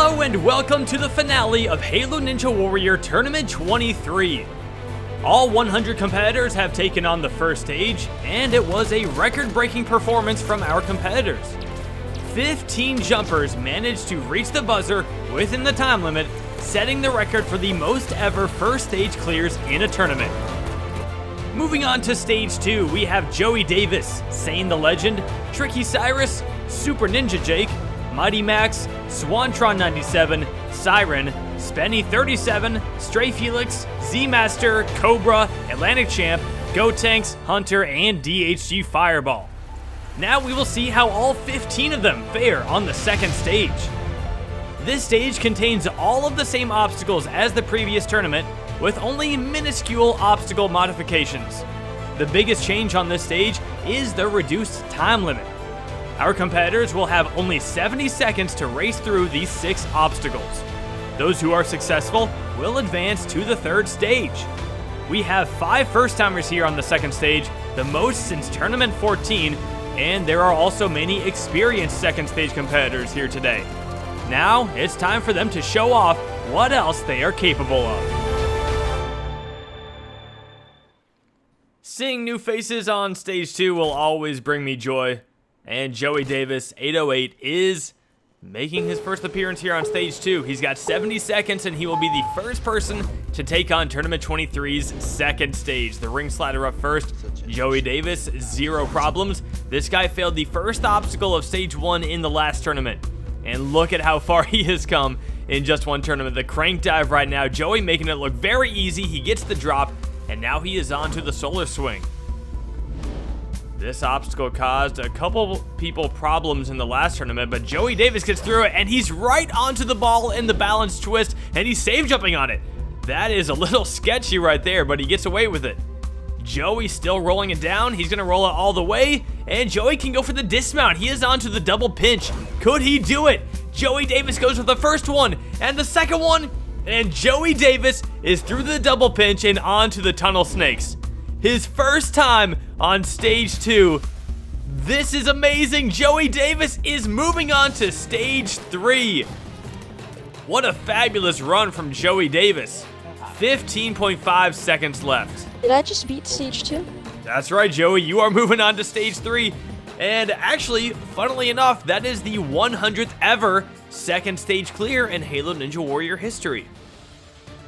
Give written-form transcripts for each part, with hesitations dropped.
Hello and welcome to the finale of Halo Ninja Warrior Tournament 23. All 100 competitors have taken on the first stage, and it was a record-breaking performance from our competitors. 15 jumpers managed to reach the buzzer within the time limit, setting the record for the most ever first stage clears in a tournament. Moving on to stage 2, we have Joey Davis, Sane the Legend, Tricky Cyrus, Super Ninja Jake, Mighty Max, Swantron97, Siren, Spenny37, Stray Felix, Z-Master, Cobra, Atlantic Champ, Gotenks, Hunter, and DHG Fireball. Now we will see how all 15 of them fare on the second stage. This stage contains all of the same obstacles as the previous tournament, with only minuscule obstacle modifications. The biggest change on this stage is the reduced time limit. Our competitors will have only 70 seconds to race through these 6 obstacles. Those who are successful will advance to the third stage. We have 5 first-timers here on the second stage, the most since Tournament 14, and there are also many experienced second stage competitors here today. Now, it's time for them to show off what else they are capable of. Seeing new faces on stage 2 will always bring me joy. And Joey Davis, 808, is making his first appearance here on stage 2. He's got 70 seconds, and he will be the first person to take on Tournament 23's second stage. The ring slider up first. Joey Davis, 0 problems. This guy failed the first obstacle of stage 1 in the last tournament. And look at how far he has come in just one tournament. The crank dive right now. Joey making it look very easy. He gets the drop, and now he is on to the solar swing. This obstacle caused a couple people problems in the last tournament, but Joey Davis gets through it, and he's right onto the ball in the balance twist, and he's save jumping on it. That is a little sketchy right there, but he gets away with it. Joey still rolling it down. He's going to roll it all the way, and Joey can go for the dismount. He is onto the double pinch. Could he do it? Joey Davis goes with the first one, and the second one, and Joey Davis is through the double pinch and onto the tunnel snakes. His first time on stage 2. This is amazing. Joey Davis is moving on to stage 3. What a fabulous run from Joey Davis. 15.5 seconds left. Did I just beat stage 2? That's right, Joey. You are moving on to stage 3. And actually, funnily enough, that is the 100th ever second stage clear in Halo Ninja Warrior history.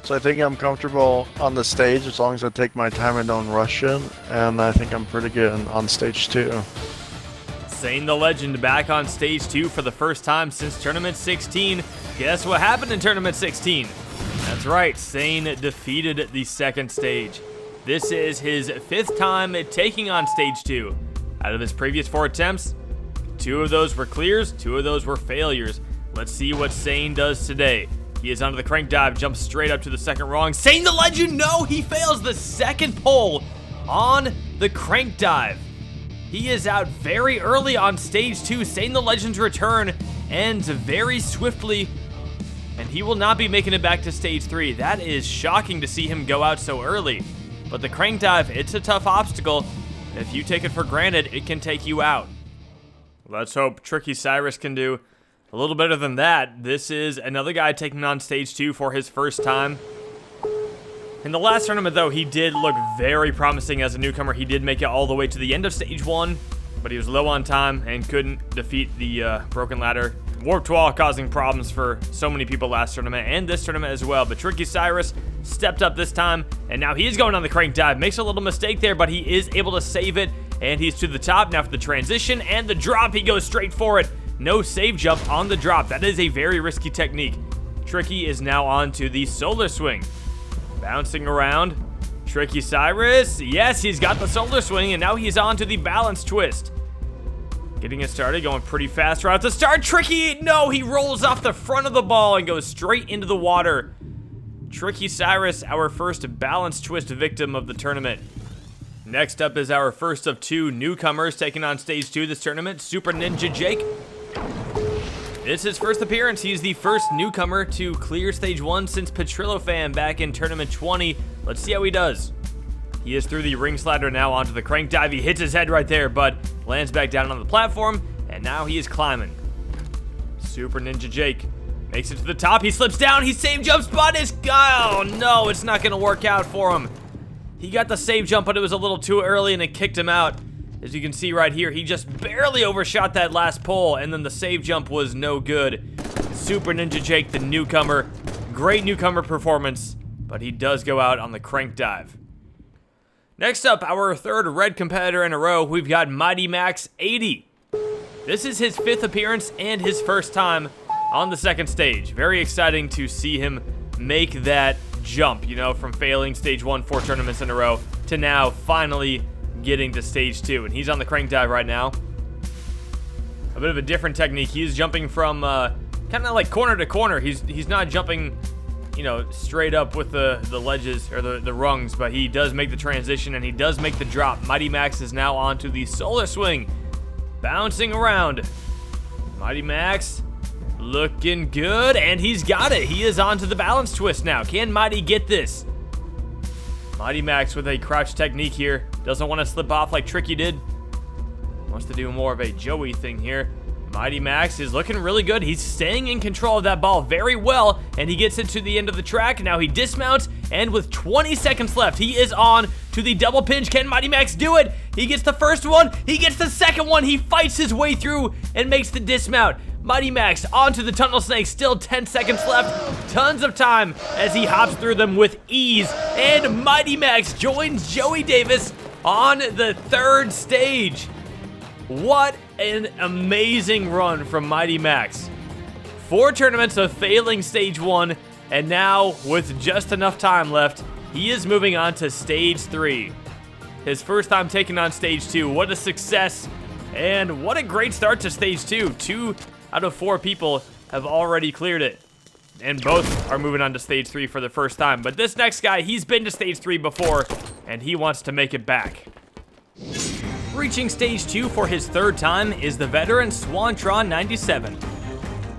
So I think I'm comfortable on the stage as long as I take my time and don't rush in, and I think I'm pretty good on stage 2. Sane the Legend back on stage 2 for the first time since Tournament 16. Guess what happened in Tournament 16? That's right, Sane defeated the second stage. This is his 5th time taking on stage 2. Out of his previous 4 attempts, 2 of those were clears, 2 of those were failures. Let's see what Sane does today. He is onto the crank dive, jumps straight up to the second rung. Sane the Legend, no, he fails the second pull on the crank dive. He is out very early on stage 2. Sane the Legend's return ends very swiftly, and he will not be making it back to stage 3. That is shocking to see him go out so early. But the crank dive, it's a tough obstacle. If you take it for granted, it can take you out. Let's hope Tricky Cyrus can do a little better than that. This is another guy taking on stage 2 for his first time. In the last tournament, though, he did look very promising as a newcomer. He did make it all the way to the end of stage 1, but he was low on time and couldn't defeat the broken ladder. Warped wall causing problems for so many people last tournament and this tournament as well. But Tricky Cyrus stepped up this time, and now he is going on the crank dive. Makes a little mistake there, but he is able to save it, and he's to the top. Now for the transition and the drop, he goes straight for it. No save jump on the drop. That is a very risky technique. Tricky is now on to the solar swing. Bouncing around. Tricky Cyrus. Yes, he's got the solar swing, and now he's on to the balance twist. Getting it started, going pretty fast right at the start. Tricky, no, he rolls off the front of the ball and goes straight into the water. Tricky Cyrus, our first balance twist victim of the tournament. Next up is our first of 2 newcomers taking on stage 2 this tournament, Super Ninja Jake. It's his first appearance. He's the first newcomer to clear stage 1 since Petrillo Fan back in Tournament 20. Let's see how he does. He is through the ring slider now onto the crank dive. He hits his head right there, but lands back down on the platform, and now he is climbing. Super Ninja Jake Makes it to the top. He slips down. He save jumps, but oh no, it's not going to work out for him. He got the save jump, but it was a little too early and it kicked him out. As you can see right here, he just barely overshot that last pole, and then the save jump was no good. Super Ninja Jake, the newcomer. Great newcomer performance, but he does go out on the crank dive. Next up, our third red competitor in a row, we've got Mighty Max 80. This is his 5th appearance and his first time on the second stage. Very exciting to see him make that jump, you know, from failing stage 1 4 tournaments in a row to now finally getting to stage 2. And he's on the crank dive right now. A bit of a different technique. He's jumping from kind of like corner to corner. He's not jumping, you know, straight up with the ledges or the rungs, but he does make the transition and he does make the drop. Mighty Max is now onto the solar swing, bouncing around. Mighty Max looking good, and he's got it. He is onto the balance twist now. Can Mighty get this? Mighty Max with a crouch technique here. Doesn't want to slip off like Tricky did. Wants to do more of a Joey thing here. Mighty Max is looking really good. He's staying in control of that ball very well, and he gets it to the end of the track. Now he dismounts, and with 20 seconds left, he is on to the double pinch. Can Mighty Max do it? He gets the first one. He gets the second one. He fights his way through and makes the dismount. Mighty Max onto the tunnel snake. Still 10 seconds left. Tons of time as he hops through them with ease. And Mighty Max joins Joey Davis on the third stage. What an amazing run from Mighty Max. 4 tournaments of failing stage 1, and now with just enough time left, he is moving on to stage 3. His first time taking on stage 2. What a success, and what a great start to stage 2. 2 out of 4 people have already cleared it, and both are moving on to stage 3 for the first time. But this next guy, he's been to stage 3 before, and he wants to make it back. Reaching stage 2 for his third time is the veteran Swantron 97.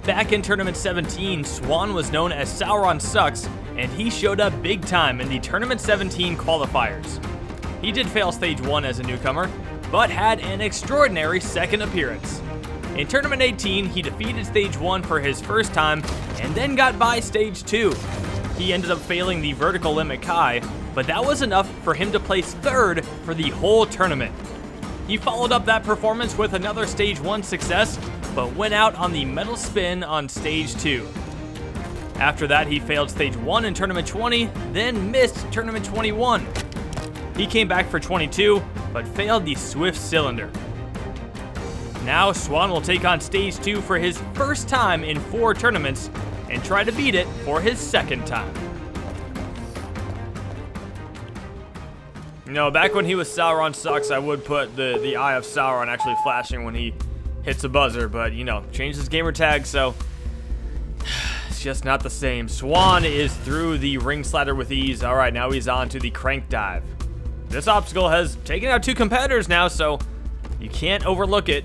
Back in Tournament 17, Swan was known as Sauron Sucks, and he showed up big time in the Tournament 17 qualifiers. He did fail stage 1 as a newcomer, but had an extraordinary second appearance. In Tournament 18, he defeated stage 1 for his first time, and then got by stage 2. He ended up failing the vertical limit Kai, but that was enough for him to place third for the whole tournament. He followed up that performance with another stage 1 success, but went out on the metal spin on stage 2. After that, he failed stage 1 in Tournament 20, then missed Tournament 21. He came back for 22, but failed the Swift Cylinder. Now, Swan will take on stage 2 for his first time in 4 tournaments, and try to beat it for his second time. You know, back when he was Sauron Sucks, I would put the eye of Sauron actually flashing when he hits a buzzer, but, you know, changed his gamer tag, so it's just not the same. Swan is through the ring slider with ease. All right, now he's on to the crank dive. This obstacle has taken out 2 competitors now, so you can't overlook it.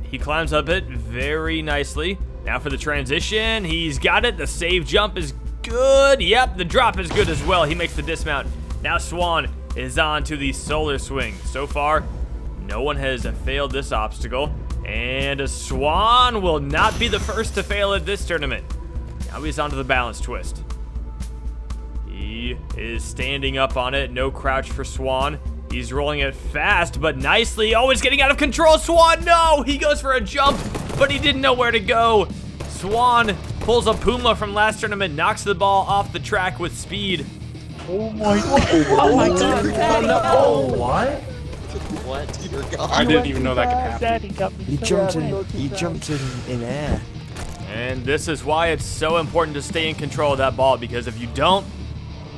He climbs up it very nicely. Now for the transition, he's got it. The save jump is good. Yep, the drop is good as well. He makes the dismount. Now Swan is on to the solar swing. So far, no one has failed this obstacle, and Swan will not be the first to fail at this tournament. Now he's onto the balance twist. He is standing up on it. No crouch for Swan. He's rolling it fast, but nicely. Oh, it's getting out of control. Swan, no! He goes for a jump, but he didn't know where to go. Swan pulls a Puma from last tournament, knocks the ball off the track with speed. Oh my god. Oh my god. Oh, what? What? Dear God. I didn't even know that could happen. He jumped in air. And this is why it's so important to stay in control of that ball, because if you don't,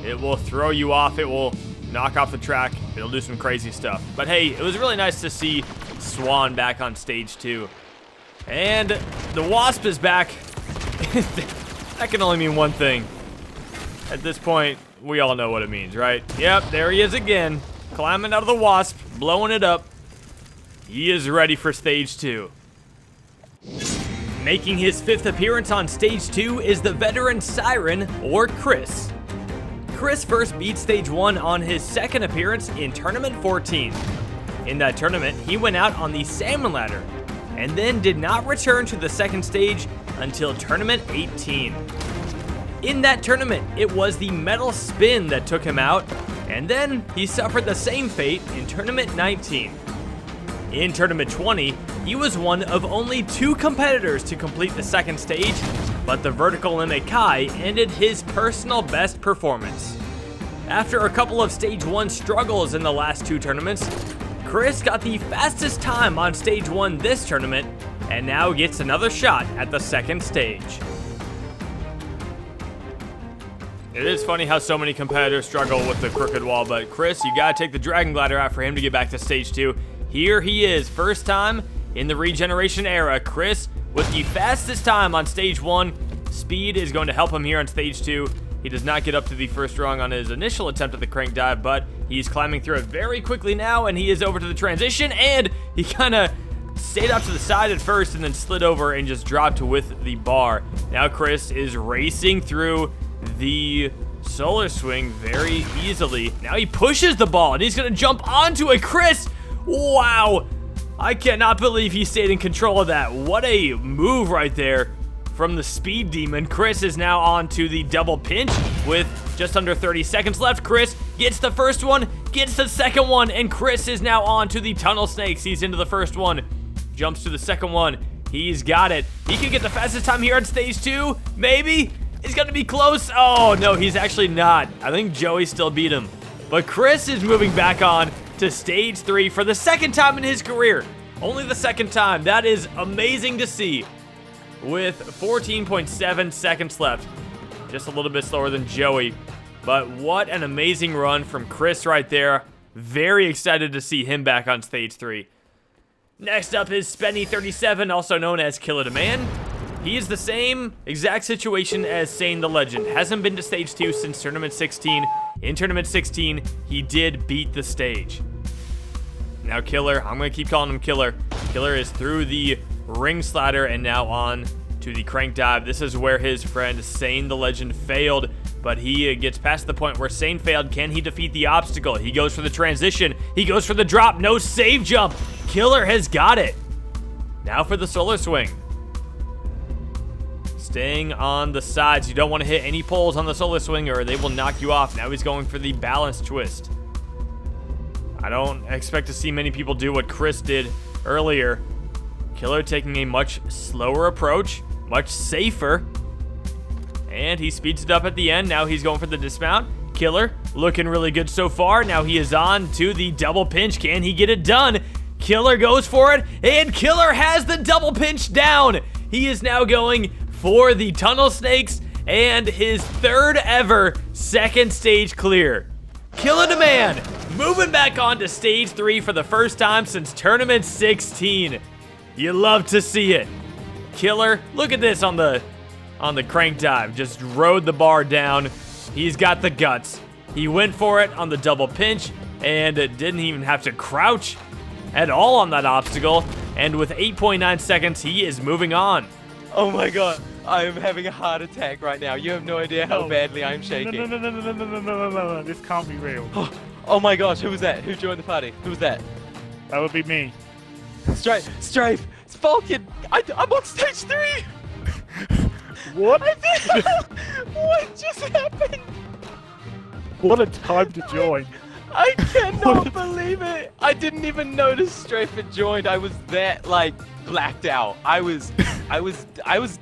it will throw you off. It will knock off the track. It'll do some crazy stuff. But hey, it was really nice to see Swan back on stage 2. And the Wasp is back. That can only mean one thing. At this point, we all know what it means, right? Yep, there he is again. Climbing out of the Wasp, blowing it up. He is ready for stage 2. Making his 5th appearance on stage 2 is the veteran Siren, or Chris. Chris first beat stage 1 on his second appearance in Tournament 14. In that tournament, he went out on the salmon ladder, and then did not return to the second stage until Tournament 18. In that tournament, it was the metal spin that took him out, and then he suffered the same fate in Tournament 19. In Tournament 20, he was one of only 2 competitors to complete the second stage, but the vertical limit Kai ended his personal best performance. After a couple of Stage 1 struggles in the last 2 tournaments, Chris got the fastest time on Stage 1 this tournament, and now gets another shot at the second stage. It is funny how so many competitors struggle with the crooked wall, but Chris, you gotta take the Dragon Glider out for him to get back to Stage 2. Here he is, first time in the regeneration era. Chris with the fastest time on Stage 1. Speed is going to help him here on Stage 2. He does not get up to the first rung on his initial attempt at the crank dive, but he's climbing through it very quickly now, and he is over to the transition, and he kind of stayed up to the side at first and then slid over and just dropped with the bar. Now Chris is racing through the solar swing very easily. Now he pushes the ball and he's gonna jump onto it. Chris, wow, I cannot believe he stayed in control of that. What a move right there from the speed demon. Chris is now on to the double pinch with just under 30 seconds left. Chris gets the first one, gets the second one, and Chris is now on to the tunnel snakes. He's into the first one, jumps to the second one. He's got it. He can get the fastest time here on Stage 2, maybe. He's gonna be close. Oh, no, he's actually not. I think Joey still beat him. But Chris is moving back on to Stage 3 for the second time in his career. Only the second time. That is amazing to see. With 14.7 seconds left. Just a little bit slower than Joey. But what an amazing run from Chris right there. Very excited to see him back on Stage 3. Next up is Spenny37, also known as Killer Demand. He is the same exact situation as Sane the Legend. Hasn't been to Stage 2 since Tournament 16. In Tournament 16, he did beat the stage. Now Killer, I'm going to keep calling him Killer. Killer is through the ring slider and now on to the crank dive. This is where his friend Sane the Legend failed, but he gets past the point where Sane failed. Can he defeat the obstacle? He goes for the transition. He goes for the drop. No save jump. Killer has got it. Now for the solar swing. Staying on the sides. You don't want to hit any poles on the solar swing or they will knock you off. Now he's going for the balance twist. I don't expect to see many people do what Chris did earlier. Killer taking a much slower approach, much safer. And he speeds it up at the end. Now he's going for the dismount. Killer looking really good so far. Now he is on to the double pinch. Can he get it done? Killer goes for it, and Killer has the double pinch down. He is now going for the tunnel snakes and his third ever second stage clear. Killer Demand moving back on to Stage 3 for the first time since Tournament 16. You love to see it. Killer, look at this on the crank dive. Just rode the bar down. He's got the guts. He went for it on the double pinch and didn't even have to crouch at all on that obstacle. And with 8.9 seconds, he is moving on. Oh my god, I am having a heart attack right now. You have no idea how badly I'm shaking. No. This can't be real. Oh my gosh, who was that? Who joined the party? Who was that? That would be me. Strafe, it's Falcon. I'm on Stage 3. What? What just happened? What a time to join. I cannot believe it. I didn't even notice Strafe had joined. I was that blacked out. I was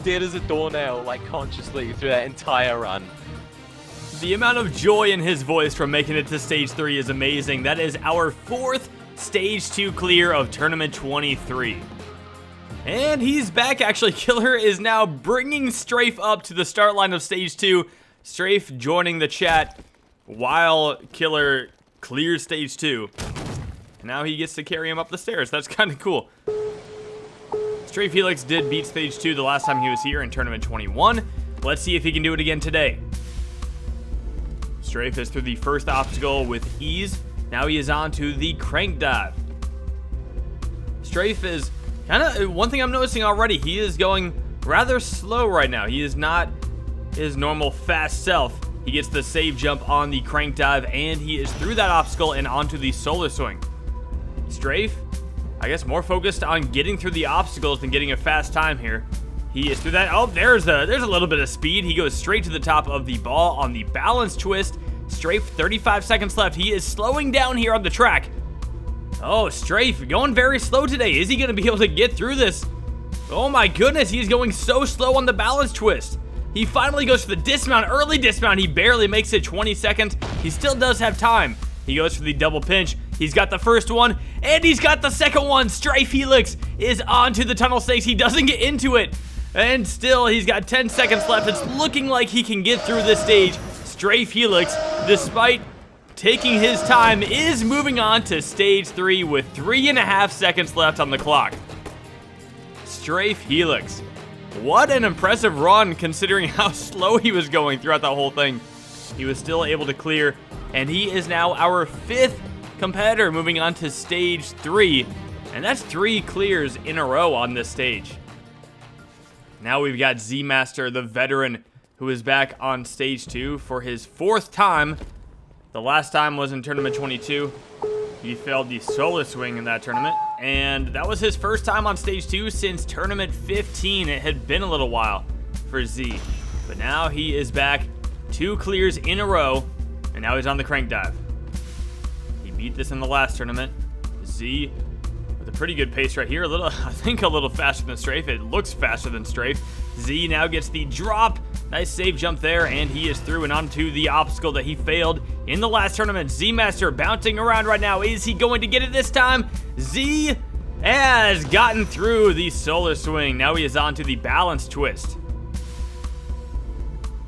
dead as a doornail, consciously through that entire run. The amount of joy in his voice from making it to Stage 3 is amazing. That is our 4th Stage 2 clear of Tournament 23. And he's back, actually. Killer is now bringing Strafe up to the start line of Stage 2. Strafe joining the chat while Killer clears Stage 2. And now he gets to carry him up the stairs. That's kind of cool. Strafe Helix did beat Stage 2 the last time he was here in Tournament 21. Let's see if he can do it again today. Strafe is through the first obstacle with ease. Now he is on to the crank dive. Strafe is one thing I'm noticing already, he is going rather slow right now. He is not his normal fast self. He gets the save jump on the crank dive, and he is through that obstacle and onto the solar swing. Strafe, I guess more focused on getting through the obstacles than getting a fast time here. He is through that. Oh, there's a little bit of speed. He goes straight to the top of the ball on the balance twist. Strafe, 35 seconds left. He is slowing down here on the track. Oh, Strafe going very slow today. Is he going to be able to get through this? Oh my goodness, he's going so slow on the balance twist. He finally goes for the dismount, early dismount. He barely makes it 20 seconds. He still does have time. He goes for the double pinch. He's got the first one, and he's got the second one. Strafe Helix is onto the tunnel stakes. He doesn't get into it. And still, he's got 10 seconds left. It's looking like he can get through this stage. Strafe Helix, despite taking his time, is moving on to stage 3 with 3.5 seconds left on the clock. Strafe Helix. What an impressive run considering how slow he was going throughout the whole thing. He was still able to clear, and he is now our 5th competitor moving on to stage 3. And that's 3 clears in a row on this stage. Now we've got Z-Master, the veteran, who is back on stage 2 for his 4th time. The last time was in tournament 22. He failed the solo swing in that tournament, and that was his first time on stage 2 since tournament 15. It had been a little while for Z, but now he is back, 2 clears in a row, and now he's on the crank dive. He beat this in the last tournament. Z with a pretty good pace right here, I think a little faster than Strafe. It looks faster than Strafe. Z now gets the drop. Nice save jump there, and he is through and onto the obstacle that he failed in the last tournament. Z-Master bouncing around right now. Is he going to get it this time? Z has gotten through the solar swing. Now he is onto the balance twist.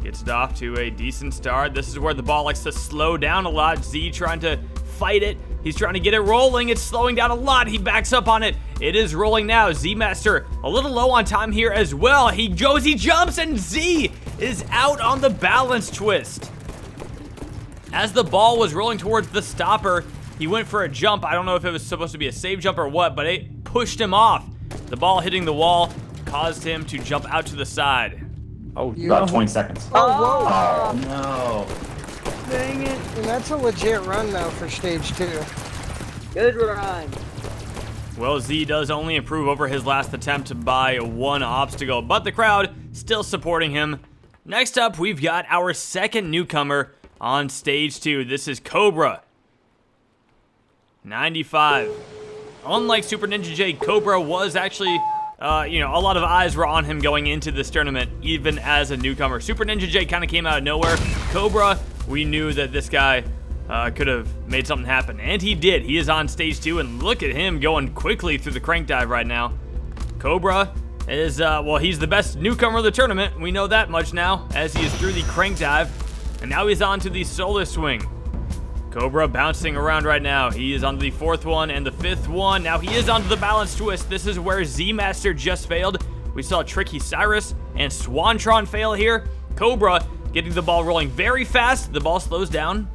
Gets it off to a decent start. This is where the ball likes to slow down a lot. Z trying to fight it. He's trying to get it rolling. It's slowing down a lot. He backs up on it. It is rolling now. Z-Master a little low on time here as well. He jumps, and Z is out on the balance twist. As the ball was rolling towards the stopper, he went for a jump. I don't know if it was supposed to be a save jump or what, but it pushed him off. The ball hitting the wall caused him to jump out to the side. Oh, about 20 seconds. Oh, Oh, no. dang it. And that's a legit run though for stage 2. Good run. Well, Z does only improve over his last attempt by 1 obstacle, but the crowd still supporting him. Next up, we've got our second newcomer on stage 2. This is Cobra. 95. Unlike Super Ninja J, Cobra was actually, a lot of eyes were on him going into this tournament, even as a newcomer. Super Ninja J kind of came out of nowhere. Cobra, we knew that this guy could have made something happen, and he did. He is on stage 2, and look at him going quickly through the crank dive right now. Cobra is, he's the best newcomer of the tournament. We know that much now, as he is through the crank dive, and now he's on to the solar swing. Cobra bouncing around right now. He is on the 4th one and the 5th one. Now he is onto the balance twist. This is where Z-Master just failed. We saw Tricky Cyrus and Swantron fail here. Cobra getting the ball rolling very fast. The ball slows down.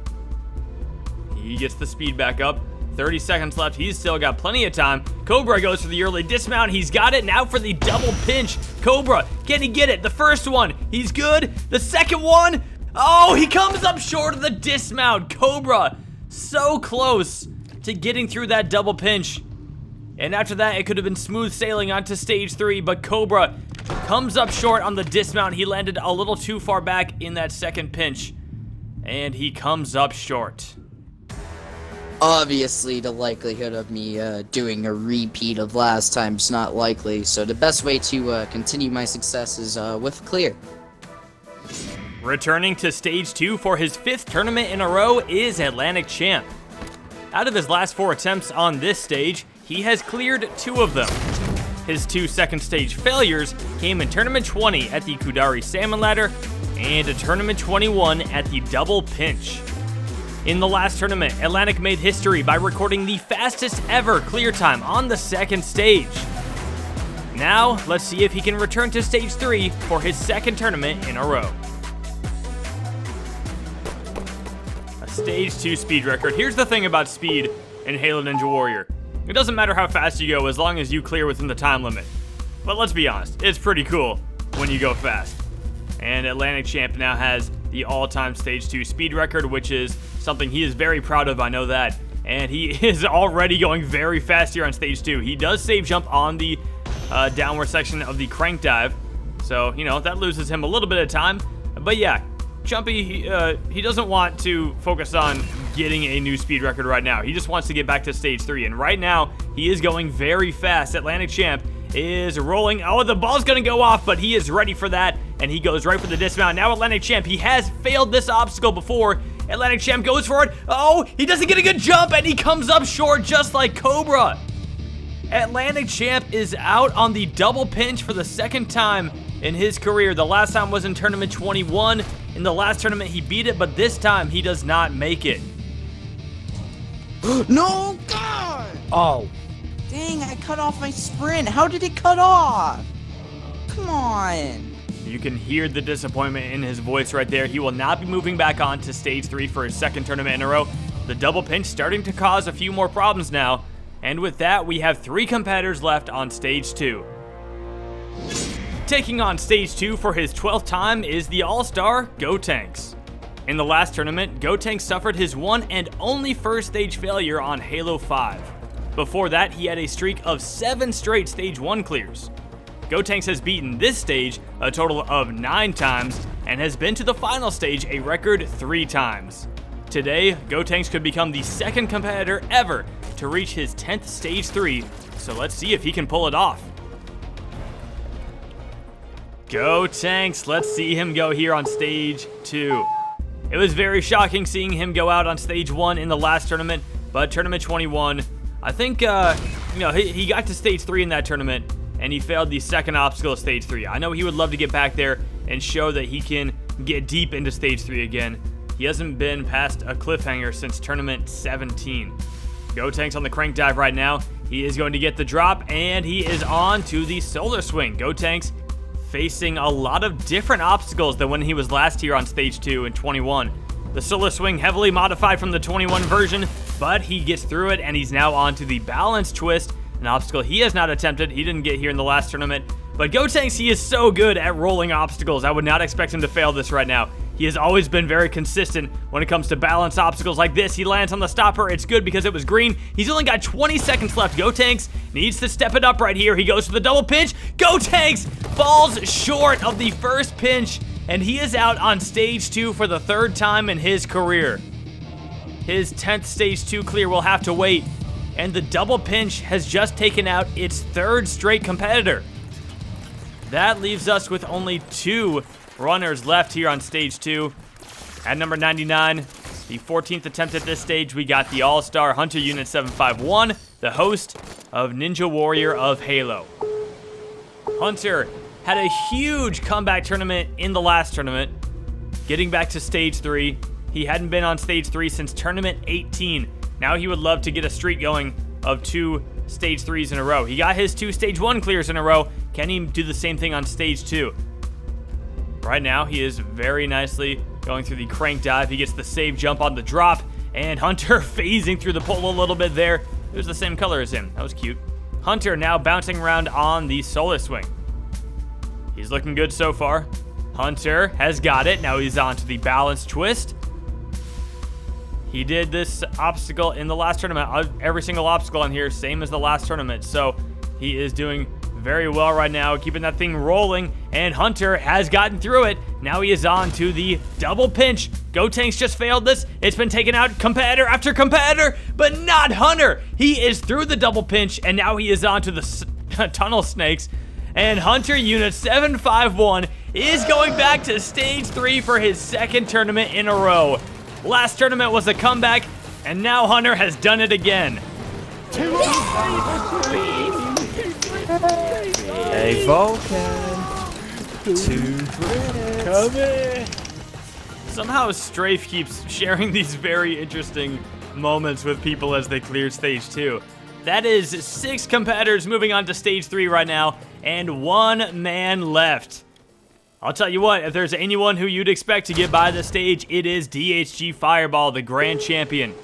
He gets the speed back up. 30 seconds left. He's still got plenty of time. Cobra goes for the early dismount. He's got it. Now for the double pinch. Cobra, can he get it? The first one, he's good. The second one, oh, he comes up short of the dismount. Cobra, so close to getting through that double pinch. And after that, it could have been smooth sailing onto stage 3, but Cobra comes up short on the dismount. He landed a little too far back in that second pinch, and he comes up short. Obviously, the likelihood of me doing a repeat of last time's not likely, so the best way to continue my success is with clear. Returning to stage 2 for his 5th tournament in a row is Atlantic Champ. Out of his last 4 attempts on this stage, he has cleared 2 of them. His 2 second stage failures came in tournament 20 at the Kudari Salmon Ladder and a tournament 21 at the Double Pinch. In the last tournament, Atlantic made history by recording the fastest ever clear time on the 2nd stage. Now, let's see if he can return to stage 3 for his 2nd tournament in a row. A stage 2 speed record. Here's the thing about speed in Halo Ninja Warrior. It doesn't matter how fast you go as long as you clear within the time limit. But let's be honest, it's pretty cool when you go fast. And Atlantic Champ now has the all-time stage 2 speed record, which is something he is very proud of, I know that. And he is already going very fast here on stage 2. He does save jump on the downward section of the crank dive, So, you know, that loses him a little bit of time. But yeah, Chumpy, he doesn't want to focus on getting a new speed record right now. He just wants to get back to stage 3. And right now, he is going very fast. Atlantic Champ is rolling. Oh, the ball's going to go off, but he is ready for that. And he goes right for the dismount. Now Atlantic Champ, he has failed this obstacle before. Atlantic Champ goes for it. Oh, he doesn't get a good jump, and he comes up short just like Cobra. Atlantic Champ is out on the double pinch for the second time in his career. The last time was in Tournament 21. In the last tournament, he beat it, but this time, he does not make it. No, God! Oh. Dang, I cut off my sprint. How did it cut off? Come on. You can hear the disappointment in his voice right there. He will not be moving back on to stage 3 for his second tournament in a row. The double pinch starting to cause a few more problems now. And with that, we have 3 competitors left on stage 2. Taking on stage 2 for his 12th time is the all-star Gotenks. In the last tournament, Gotenks suffered his one and only first stage failure on Halo 5. Before that, he had a streak of 7 straight stage 1 clears. Gotenks has beaten this stage a total of 9 times and has been to the final stage a record 3 times. Today, Gotenks could become the second competitor ever to reach his 10th stage 3, so let's see if he can pull it off. Gotenks, let's see him go here on stage 2. It was very shocking seeing him go out on stage 1 in the last tournament, but tournament 21, I think, he got to stage 3 in that tournament, and he failed the second obstacle of stage 3. I know he would love to get back there and show that he can get deep into stage 3 again. He hasn't been past a cliffhanger since tournament 17. Gotenks on the crank dive right now. He is going to get the drop, and he is on to the solar swing. Gotenks facing a lot of different obstacles than when he was last here on stage 2 in 21. The solar swing heavily modified from the 21 version, but he gets through it, and he's now on to the balance twist, an obstacle he has not attempted. He didn't get here in the last tournament, but Gotenks, he is so good at rolling obstacles. I would not expect him to fail this right now. He has always been very consistent when it comes to balance obstacles like this. He lands on the stopper. It's good because it was green. He's only got 20 seconds left. Gotenks needs to step it up right here. He goes for the double pinch. Gotenks falls short of the first pinch, and he is out on stage 2 for the 3rd time in his career. His 10th stage 2 clear will have to wait, and the double pinch has just taken out its 3rd straight competitor. That leaves us with only 2 runners left here on stage 2. At number 99, the 14th attempt at this stage, we got the all-star Hunter Unit 751, the host of Ninja Warrior of Halo. Hunter had a huge comeback tournament in the last tournament, getting back to stage 3. He hadn't been on stage 3 since tournament 18. Now he would love to get a streak going of 2 stage 3s in a row. He got his 2 stage 1 clears in a row. Can he do the same thing on stage 2? Right now, he is very nicely going through the crank dive. He gets the save jump on the drop, and Hunter phasing through the pole a little bit there. It was the same color as him. That was cute. Hunter now bouncing around on the solar swing. He's looking good so far. Hunter has got it. Now he's on to the balance twist. He did this obstacle in the last tournament. Every single obstacle on here, same as the last tournament. So he is doing very well right now, keeping that thing rolling, and Hunter has gotten through it. Now he is on to the double pinch. Gotenks just failed this. It's been taken out competitor after competitor, but not Hunter. He is through the double pinch, and now he is on to the tunnel snakes, and Hunter Unit 751 is going back to stage 3 for his 2nd tournament in a row. Last tournament was a comeback, and now Hunter has done it again. Hey, Vulcan. 2 Brits. Come here. Somehow Strafe keeps sharing these very interesting moments with people as they clear stage 2. That is 6 competitors moving on to stage 3 right now, and 1 man left. I'll tell you what, if there's anyone who you'd expect to get by the stage, it is DHG Fireball, the grand champion.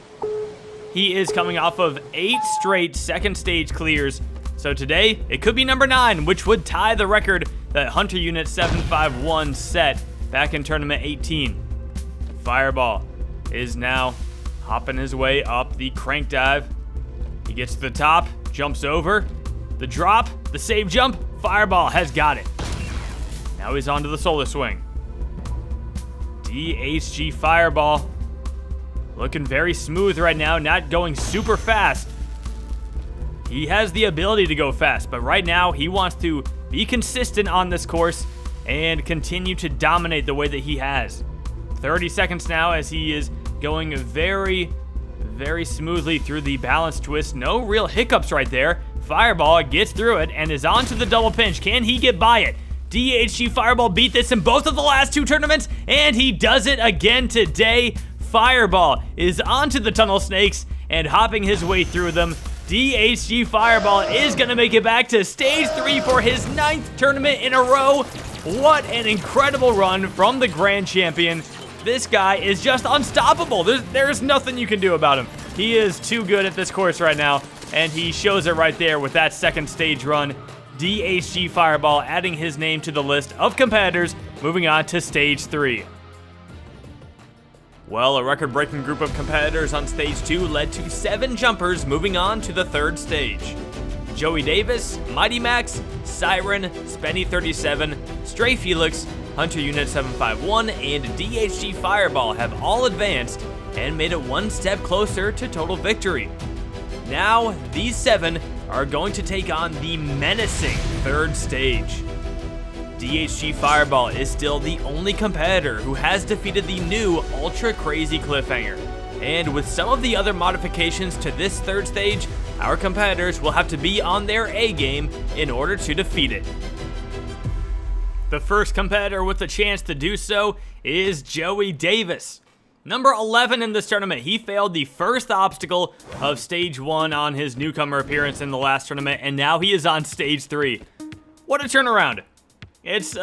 He is coming off of 8 straight 2nd stage clears. So today, it could be number 9, which would tie the record that Hunter Unit 751 set back in Tournament 18. Fireball is now hopping his way up the crank dive. He gets to the top, jumps over, the drop, the save jump. Fireball has got it. Now he's onto the solar swing. DHG Fireball. Looking very smooth right now, not going super fast. He has the ability to go fast, but right now he wants to be consistent on this course and continue to dominate the way that he has. 30 seconds now as he is going very, very smoothly through the balance twist. No real hiccups right there. Fireball gets through it and is onto the double pinch. Can he get by it? DHG Fireball beat this in both of the last 2 tournaments, and he does it again today. Fireball is onto the tunnel snakes and hopping his way through them. DHG Fireball is going to make it back to stage 3 for his 9th tournament in a row. What an incredible run from the Grand Champion. This guy is just unstoppable. There's nothing you can do about him. He is too good at this course right now, and he shows it right there with that second stage run. DHG Fireball adding his name to the list of competitors, moving on to stage 3. Well, a record-breaking group of competitors on stage 2 led to 7 jumpers moving on to the 3rd stage. Joey Davis, Mighty Max, Siren, Spenny37, Stray Felix, Hunter Unit 751, and DHG Fireball have all advanced and made it one step closer to total victory. Now, these 7 are going to take on the menacing 3rd stage. DHG Fireball is still the only competitor who has defeated the new Ultra Crazy Cliffhanger. And with some of the other modifications to this 3rd stage, our competitors will have to be on their A game in order to defeat it. The first competitor with a chance to do so is Joey Davis. Number 11 in this tournament, he failed the first obstacle of stage 1 on his newcomer appearance in the last tournament, and now he is on stage 3. What a turnaround. It's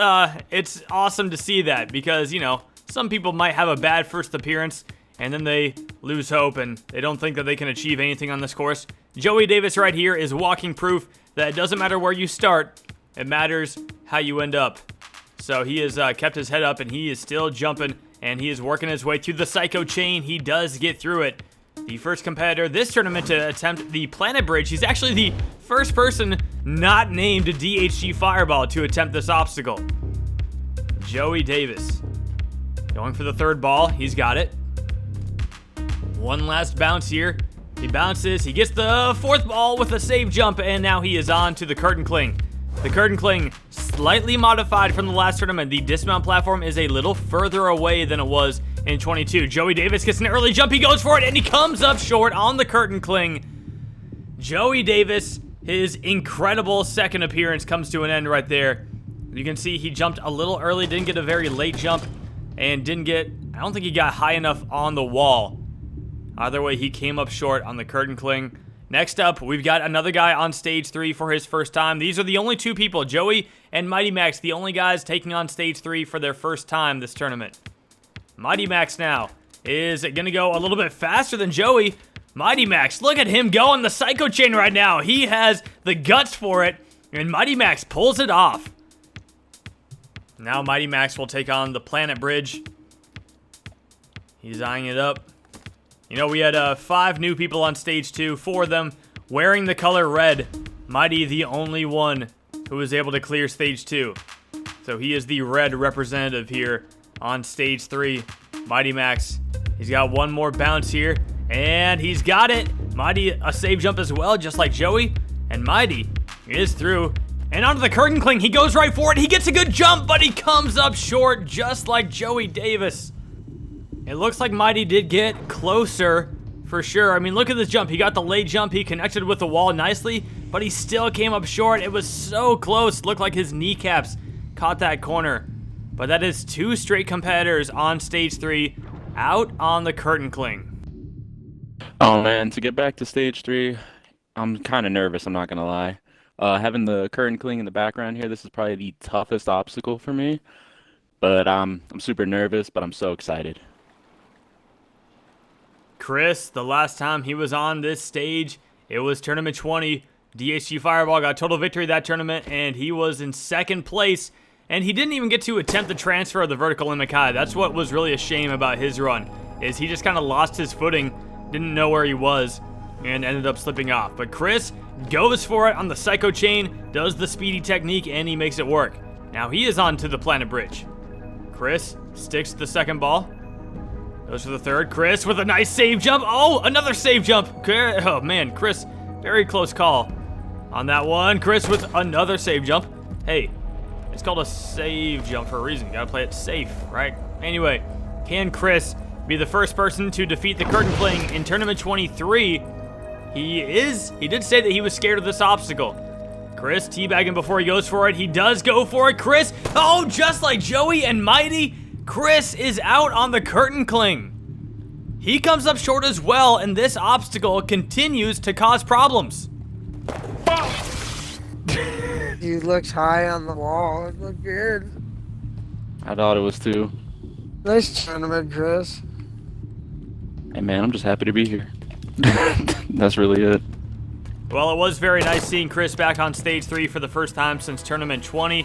awesome to see that because, you know, some people might have a bad first appearance and then they lose hope and they don't think that they can achieve anything on this course. Joey Davis right here is walking proof that it doesn't matter where you start, it matters how you end up. So he has kept his head up and he is still jumping and he is working his way through the Psycho Chain. He does get through it. The first competitor this tournament to attempt the Planet Bridge. He's actually the first person not named DHG Fireball to attempt this obstacle. Joey Davis. Going for the 3rd ball. He's got it. One last bounce here. He bounces. He gets the 4th ball with a save jump, and now he is on to the Curtain Cling. The Curtain Cling, slightly modified from the last tournament. The dismount platform is a little further away than it was in 22. Joey Davis gets an early jump. He goes for it, and he comes up short on the Curtain Cling. Joey Davis, his incredible second appearance comes to an end right there. You can see he jumped a little early, didn't get a very late jump, and I don't think he got high enough on the wall. Either way, he came up short on the Curtain Cling. Next up, we've got another guy on stage 3 for his first time. These are the only 2 people, Joey and Mighty Max, the only guys taking on stage 3 for their first time this tournament. Mighty Max now is going to go a little bit faster than Joey. Mighty Max, look at him go on the Psycho Chain right now. He has the guts for it, and Mighty Max pulls it off. Now Mighty Max will take on the Planet Bridge. He's eyeing it up. You know, we had 5 new people on stage 2, 4 of them wearing the color red. Mighty, the only one who was able to clear stage 2. So he is the red representative here on stage 3. Mighty Max, he's got one more bounce here, and he's got it. Mighty, a save jump as well, just like Joey. And Mighty is through. And onto the Curtain Cling, he goes right for it. He gets a good jump, but he comes up short, just like Joey Davis. It looks like Mighty did get closer for sure. I mean, look at this jump. He got the late jump. He connected with the wall nicely, but he still came up short. It was so close. Looked like his kneecaps caught that corner. But that is 2 straight competitors on stage 3 out on the Curtain Cling. Oh man, to get back to stage 3, I'm kind of nervous, I'm not going to lie. Having the Curtain Cling in the background here, this is probably the toughest obstacle for me. But I'm super nervous, but I'm so excited. Chris, the last time he was on this stage, it was tournament 20. DHG Fireball got total victory that tournament, and he was in 2nd place. And he didn't even get to attempt the transfer of the vertical limit high. That's what was really a shame about his run, is he just kind of lost his footing, didn't know where he was, and ended up slipping off. But Chris goes for it on the Psycho Chain, does the speedy technique, and he makes it work. Now he is on to the planet bridge. Chris sticks to the second ball. Goes for the third. Chris with a nice save jump. Oh, another save jump. Oh, man, Chris, very close call on that one. Chris with another save jump. Hey, it's called a save jump for a reason. You gotta play it safe, right? Anyway, can Chris be the first person to defeat the curtain playing in Tournament 23? He did say that he was scared of this obstacle. Chris teabagging before he goes for it. He does go for it. Chris, oh, just like Joey and Mighty, Chris is out on the curtain cling. He comes up short as well, and this obstacle continues to cause problems. You looked high on the wall. It looked good. I thought it was too. Nice tournament, Chris. Hey man, I'm just happy to be here. That's really it. Well, it was very nice seeing Chris back on stage 3 for the first time since Tournament 20,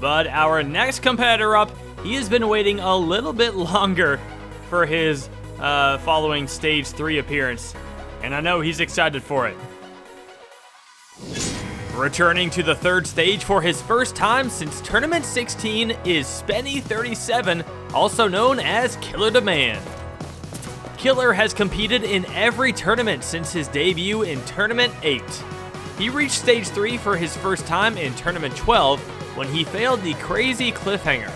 but our next competitor up, he has been waiting a little bit longer for his following stage 3 appearance, and I know he's excited for it. Returning to the third stage for his first time since Tournament 16 is Spenny37, also known as Killer Demand. Killer has competed in every tournament since his debut in Tournament 8. He reached Stage 3 for his first time in Tournament 12 when he failed the crazy cliffhanger.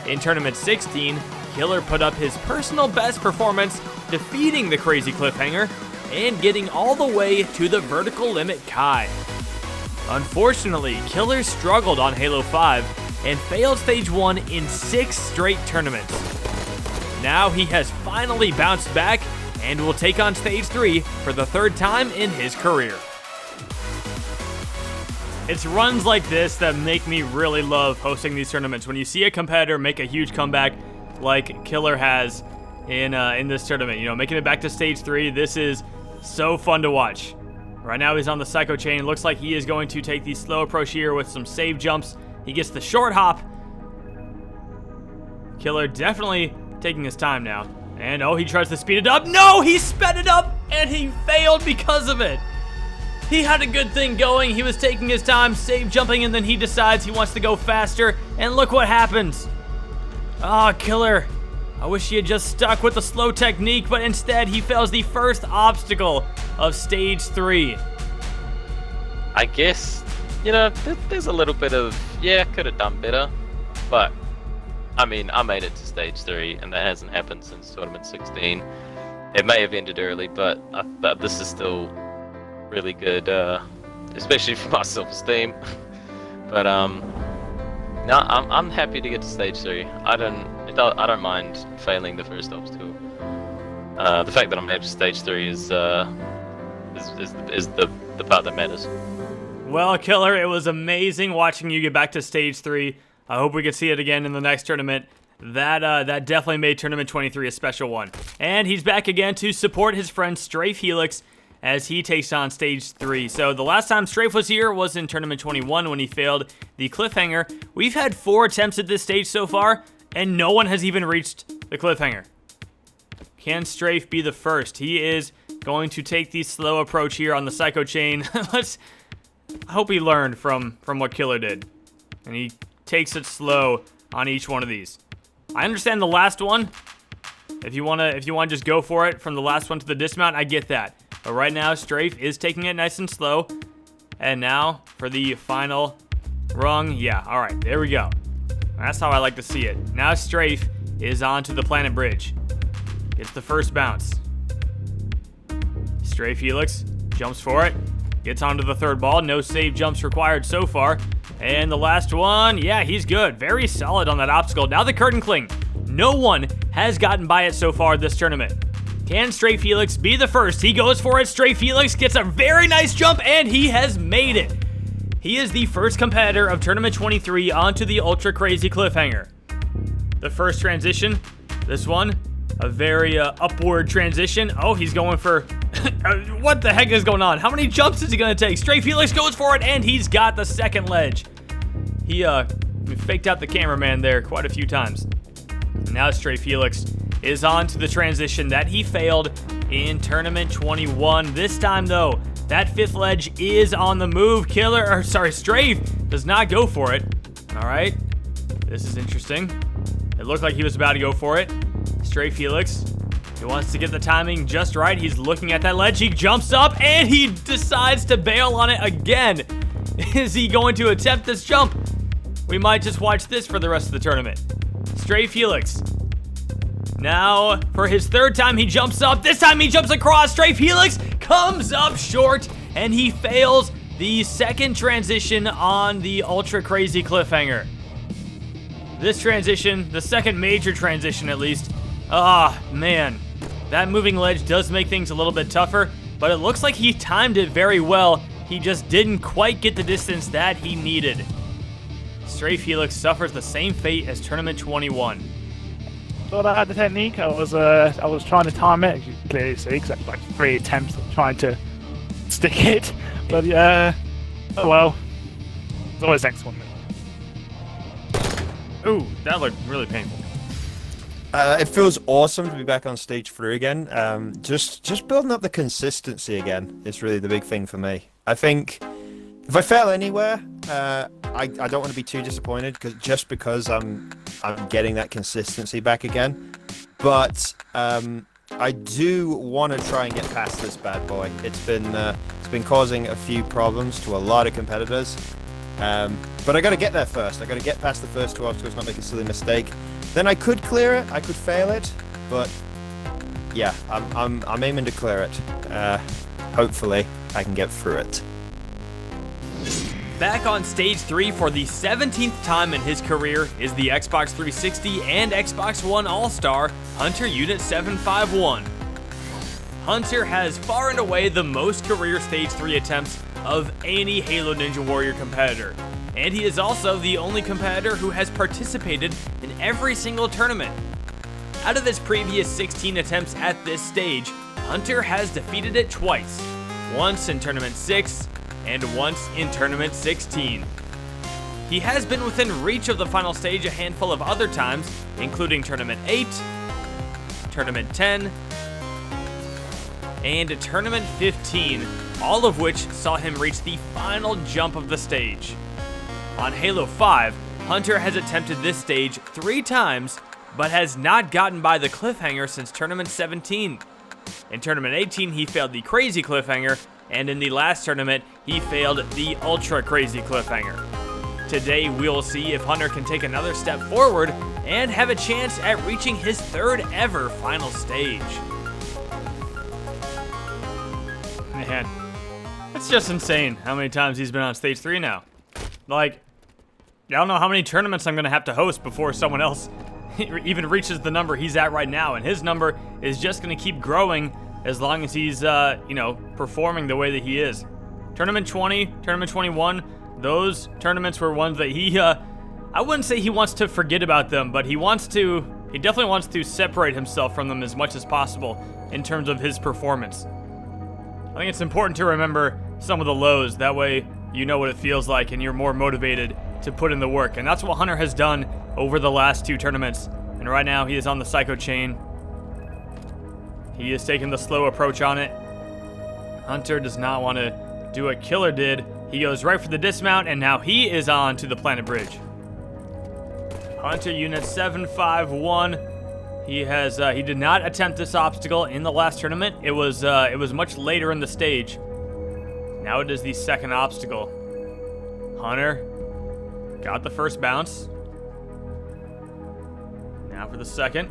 In Tournament 16, Killer put up his personal best performance, defeating the crazy cliffhanger and getting all the way to the vertical limit Kai. Unfortunately, Killer struggled on Halo 5 and failed Stage 1 in 6 straight tournaments. Now he has finally bounced back and will take on Stage 3 for the third time in his career. It's runs like this that make me really love hosting these tournaments. When you see a competitor make a huge comeback like Killer has in this tournament, you know, making it back to Stage 3, this is so fun to watch. Right now he's on the Psycho Chain. Looks like he is going to take the slow approach here with some save jumps. He gets the short hop. Killer definitely taking his time now. And oh, he tries to speed it up. No, he sped it up and he failed because of it. He had a good thing going. He was taking his time, save jumping, and then he decides he wants to go faster. And look what happens. Ah, Killer. I wish he had just stuck with the slow technique, but instead he fails the first obstacle of Stage 3. I guess, you know, there's a little bit of, yeah, could have done better, but I mean, I made it to Stage 3, and that hasn't happened since Tournament 16. It may have ended early, but this is still really good, especially for my self-esteem. But no, I'm happy to get to Stage 3. I don't mind failing the first obstacle. The fact that I'm here to Stage 3 is the part that matters. Well, Killer, it was amazing watching you get back to Stage 3. I hope we can see it again in the next tournament. That definitely made Tournament 23 a special one. And he's back again to support his friend Strafe Helix as he takes on Stage 3. So the last time Strafe was here was in Tournament 21 when he failed the cliffhanger. We've had 4 attempts at this stage so far, and no one has even reached the cliffhanger. Can Strafe be the first? He is going to take the slow approach here on the Psycho Chain. I hope he learned from what Killer did. And he takes it slow on each one of these. I understand the last one. If you wanna just go for it from the last one to the dismount, I get that. But right now, Strafe is taking it nice and slow. And now for the final rung. Yeah, all right, there we go. That's how I like to see it. Now Strafe is onto the planet bridge. Gets the first bounce. Strafe Helix jumps for it. Gets onto the third ball. No save jumps required so far. And the last one, yeah, he's good. Very solid on that obstacle. Now the curtain cling. No one has gotten by it so far this tournament. Can Strafe Helix be the first? He goes for it. Strafe Helix gets a very nice jump, and he has made it. He is the first competitor of Tournament 23 onto the Ultra Crazy Cliffhanger. The first transition, this one, a very upward transition. Oh, he's going for... what the heck is going on? How many jumps is he going to take? Strafe Helix goes for it, and he's got the second ledge. He faked out the cameraman there quite a few times. Now Strafe Helix is on to the transition that he failed in Tournament 21. This time, though, that 5th ledge is on the move. Strafe does not go for it. All right, This is interesting. It looked like he was about to go for it. Stray Felix. He wants to get the timing just right. He's looking at that ledge. He jumps up and he decides to bail on it again. Is he going to attempt this jump? We might just watch this for the rest of the tournament. Stray Felix. Now, for his third time, he jumps up. This time he jumps across. Stray Felix comes up short and he fails the second transition on the ultra crazy cliffhanger. This transition, the second major transition at least, man, that moving ledge does make things a little bit tougher, but it looks like he timed it very well. He just didn't quite get the distance that he needed. Stray Felix suffers the same fate as Tournament 21. Thought I had the technique. I was trying to time it, as you can clearly see, because I had like 3 attempts of trying to stick it. But yeah, oh well. There's always next one. Ooh, that looked really painful. It feels awesome to be back on stage 3 again. Just building up the consistency again is really the big thing for me. I think if I fail anywhere, I don't want to be too disappointed because I'm getting that consistency back again. But I do want to try and get past this bad boy. It's been causing a few problems to a lot of competitors. But I got to get there first. I got to get past the first 2 obstacles, not make a silly mistake. Then I could clear it. I could fail it, but yeah, I'm aiming to clear it. Hopefully, I can get through it. Back on stage 3 for the 17th time in his career is the Xbox 360 and Xbox One All-Star, Hunter Unit 751. Hunter has far and away the most career stage 3 attempts of any Halo Ninja Warrior competitor, and he is also the only competitor who has participated in every single tournament. Out of his previous 16 attempts at this stage, Hunter has defeated it twice, once in Tournament 6 and once in Tournament 16. He has been within reach of the final stage a handful of other times, including Tournament 8, Tournament 10, and Tournament 15, all of which saw him reach the final jump of the stage. On Halo 5, Hunter has attempted this stage 3 times, but has not gotten by the cliffhanger since Tournament 17. In Tournament 18, he failed the crazy cliffhanger, and in the last tournament, he failed the ultra crazy cliffhanger. Today, we'll see if Hunter can take another step forward and have a chance at reaching his 3rd ever final stage. Man, it's just insane how many times he's been on stage 3 now. Like, I don't know how many tournaments I'm gonna have to host before someone else even reaches the number he's at right now, and his number is just gonna keep growing as long as he's, performing the way that he is. Tournament 20, Tournament 21, those tournaments were ones that he, I wouldn't say he wants to forget about them, but he definitely wants to separate himself from them as much as possible in terms of his performance. I think it's important to remember some of the lows, that way you know what it feels like and you're more motivated to put in the work. And that's what Hunter has done over the last 2 tournaments. And right now he is on the Psycho Chain. He is taking the slow approach on it. Hunter does not want to do what Killer did. He goes right for the dismount, and now he is on to the Planet Bridge. Hunter Unit 751. He did not attempt this obstacle in the last tournament. It was much later in the stage. Now it is the second obstacle. Hunter got the first bounce. Now for the second.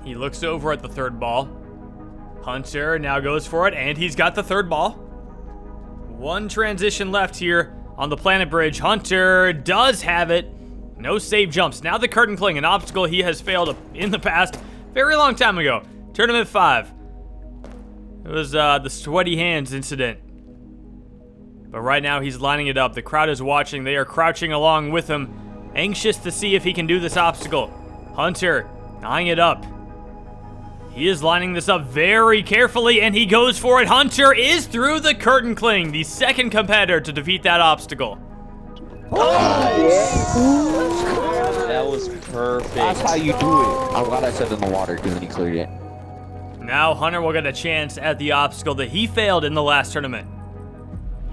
He looks over at the 3rd ball. Hunter now goes for it, and he's got the 3rd ball. 1 transition left here on the Planet Bridge. Hunter does have it. No save jumps. Now the curtain cling, an obstacle he has failed in the past, very long time ago. Tournament 5. It was the sweaty hands incident. But right now he's lining it up. The crowd is watching. They are crouching along with him, anxious to see if he can do this obstacle. Hunter eyeing it up. He is lining this up very carefully, and he goes for it. Hunter is through the curtain cling, the second competitor to defeat that obstacle. That was perfect. That's how you do it. I'm glad I said in the water because then he cleared it. Now Hunter will get a chance at the obstacle that he failed in the last tournament.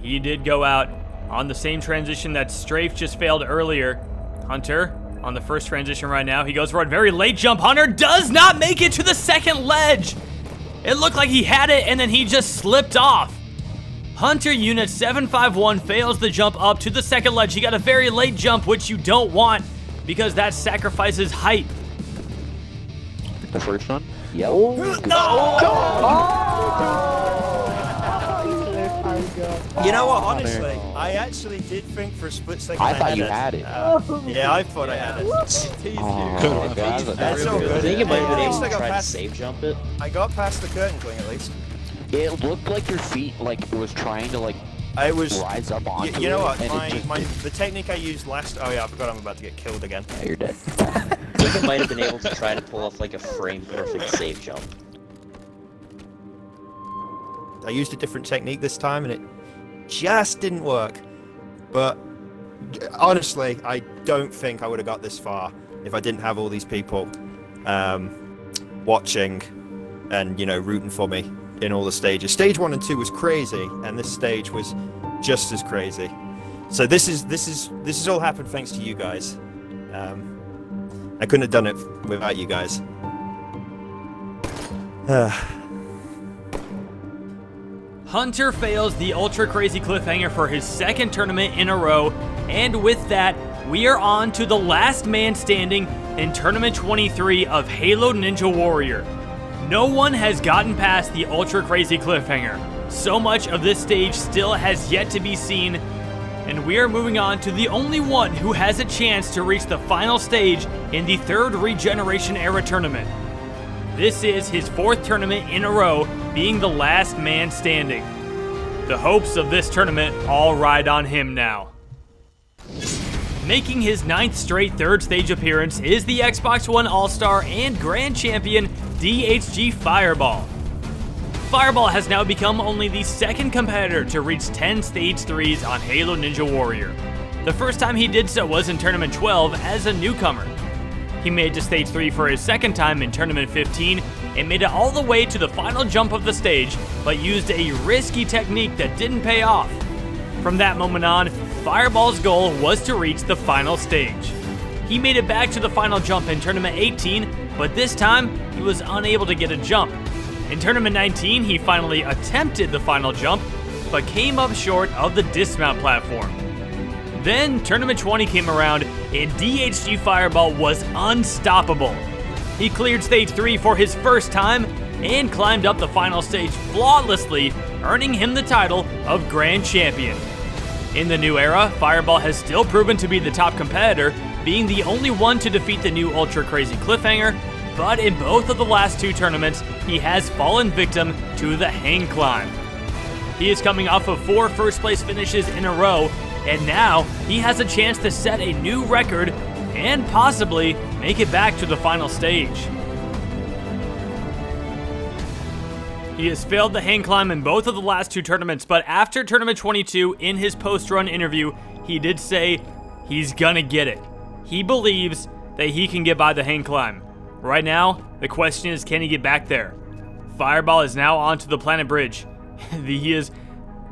He did go out on the same transition that Strafe just failed earlier. Hunter on the first transition right now. He goes for a very late jump. Hunter does not make it to the second ledge. It looked like he had it, and then he just slipped off. Hunter Unit 751 fails the jump up to the second ledge. He got a very late jump, which you don't want because that sacrifices height. The first one? Yep. You know what? Honestly, I actually did think for a split second I thought you had it. Yeah, I thought I had it. Oh, God. That's all good. I think you might have been At able least to I got try to past- save jump it. I got past the curtain cling at least. It looked like your feet, like, was trying to, like, I was. rise up onto You know it, what? and it just The technique I used last. Oh yeah, I forgot I'm about to get killed again. Yeah, you're dead. I think I might have been able to try to pull off like a frame perfect save jump. I used a different technique this time, and it just didn't work. But honestly, I don't think I would have got this far if I didn't have all these people watching and rooting for me in all the stages. Stage 1 and 2 was crazy, and this stage was just as crazy. So this is all happened thanks to you guys. I couldn't have done it without you guys. Hunter fails the ultra crazy cliffhanger for his second tournament in a row, and with that, we are on to the last man standing in Tournament 23 of Halo Ninja Warrior. No one has gotten past the ultra crazy cliffhanger. So much of this stage still has yet to be seen, and we are moving on to the only one who has a chance to reach the final stage in the third Regeneration Era tournament. This is his fourth tournament in a row, being the last man standing. The hopes of this tournament all ride on him now. Making his 9th straight third stage appearance is the Xbox One All-Star and Grand Champion DHG Fireball. Fireball has now become only the second competitor to reach 10 Stage 3s on Halo Ninja Warrior. The first time he did so was in Tournament 12 as a newcomer. He made it to Stage 3 for his second time in Tournament 15 and made it all the way to the final jump of the stage, but used a risky technique that didn't pay off. From that moment on, Fireball's goal was to reach the final stage. He made it back to the final jump in Tournament 18, but this time, he was unable to get a jump. In Tournament 19, he finally attempted the final jump, but came up short of the dismount platform. Then, Tournament 20 came around, and DHG Fireball was unstoppable. He cleared Stage 3 for his first time, and climbed up the final stage flawlessly, earning him the title of Grand Champion. In the new era, Fireball has still proven to be the top competitor, being the only one to defeat the new Ultra Crazy Cliffhanger, but in both of the last two tournaments, he has fallen victim to the hang climb. He is coming off of 4 first place finishes in a row, and now he has a chance to set a new record and possibly make it back to the final stage. He has failed the hang climb in both of the last two tournaments, but after Tournament 22, in his post-run interview, he did say he's gonna get it. He believes that he can get by the hang climb. Right now, the question is, can he get back there? Fireball is now onto the planet bridge. He is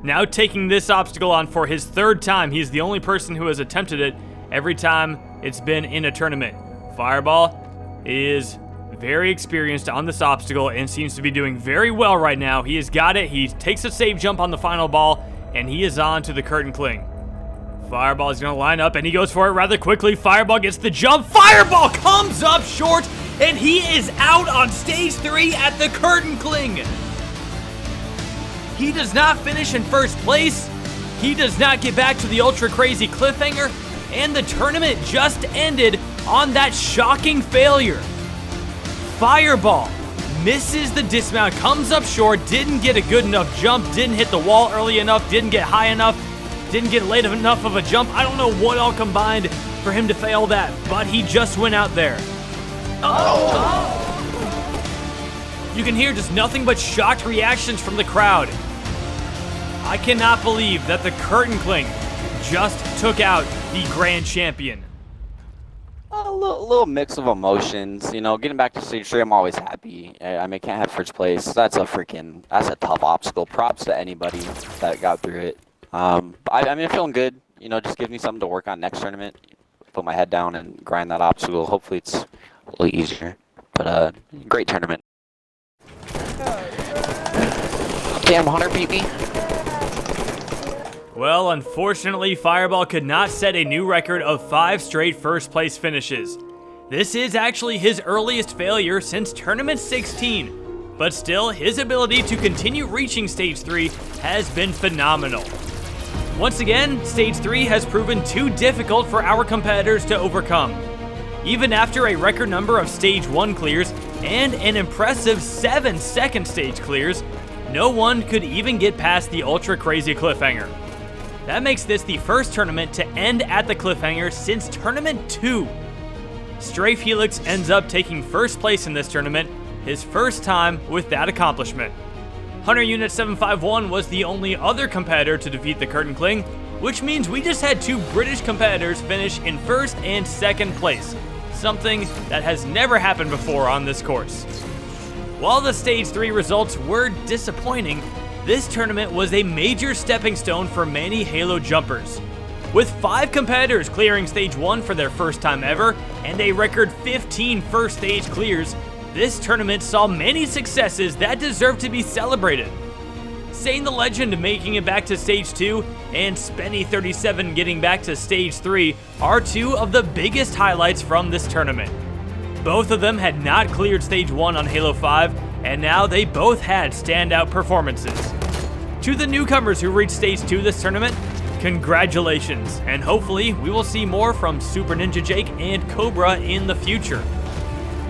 now taking this obstacle on for his third time. He is the only person who has attempted it every time it's been in a tournament. Fireball is very experienced on this obstacle and seems to be doing very well right now. He has got it. He takes a save jump on the final ball, and he is on to the curtain cling. Fireball is going to line up, and he goes for it rather quickly. Fireball gets the jump. Fireball comes up short, and he is out on Stage 3 at the curtain cling. He does not finish in first place. He does not get back to the Ultra Crazy Cliffhanger, and the tournament just ended on that shocking failure. Fireball misses the dismount, comes up short, didn't get a good enough jump, didn't hit the wall early enough, didn't get high enough, didn't get late enough of a jump. I don't know what all combined for him to fail that, but he just went out there. You can hear just nothing but shocked reactions from the crowd. I cannot believe that the curtain cling just took out the Grand Champion. A little mix of emotions, you know. Getting back to stage 3, I'm always happy. I mean, can't have first place. That's a tough obstacle. Props to anybody that got through it. I mean, feeling good. You know, just gives me something to work on next tournament. put my head down and grind that obstacle. Hopefully it's a little easier. But great tournament. Damn, Hunter beat me. Well, unfortunately, Fireball could not set a new record of 5 straight first place finishes. This is actually his earliest failure since Tournament 16, but still, his ability to continue reaching Stage 3 has been phenomenal. Once again, Stage 3 has proven too difficult for our competitors to overcome. Even after a record number of Stage 1 clears and an impressive 7 second stage clears, no one could even get past the ultra crazy cliffhanger. That makes this the first tournament to end at the cliffhanger since Tournament 2. Strafe Helix ends up taking first place in this tournament, his first time with that accomplishment. Hunter Unit 751 was the only other competitor to defeat the Curtain Cling, which means we just had 2 British competitors finish in first and second place, something that has never happened before on this course. While the Stage 3 results were disappointing, this tournament was a major stepping stone for many Halo jumpers. With 5 competitors clearing Stage 1 for their first time ever, and a record 15 first stage clears, this tournament saw many successes that deserve to be celebrated. Sane the Legend making it back to Stage 2, and Spenny37 getting back to Stage 3 are 2 of the biggest highlights from this tournament. Both of them had not cleared Stage 1 on Halo 5, and now they both had standout performances. To the newcomers who reached Stage 2 this tournament, congratulations, and hopefully we will see more from Super Ninja Jake and Cobra in the future.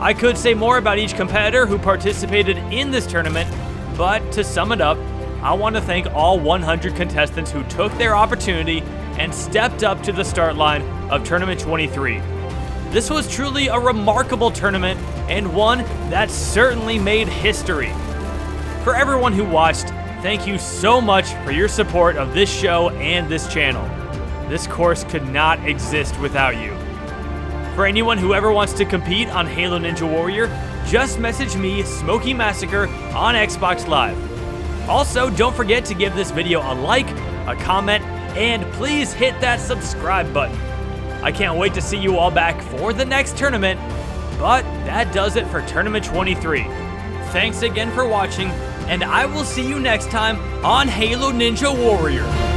I could say more about each competitor who participated in this tournament, but to sum it up, I want to thank all 100 contestants who took their opportunity and stepped up to the start line of Tournament 23. This was truly a remarkable tournament and one that certainly made history. For everyone who watched, thank you so much for your support of this show and this channel. This course could not exist without you. For anyone who ever wants to compete on Halo Ninja Warrior, just message me, Smokey Massacre, on Xbox Live. Also, don't forget to give this video a like, a comment, and please hit that subscribe button. I can't wait to see you all back for the next tournament, but that does it for Tournament 23. Thanks again for watching, and I will see you next time on Halo Ninja Warrior.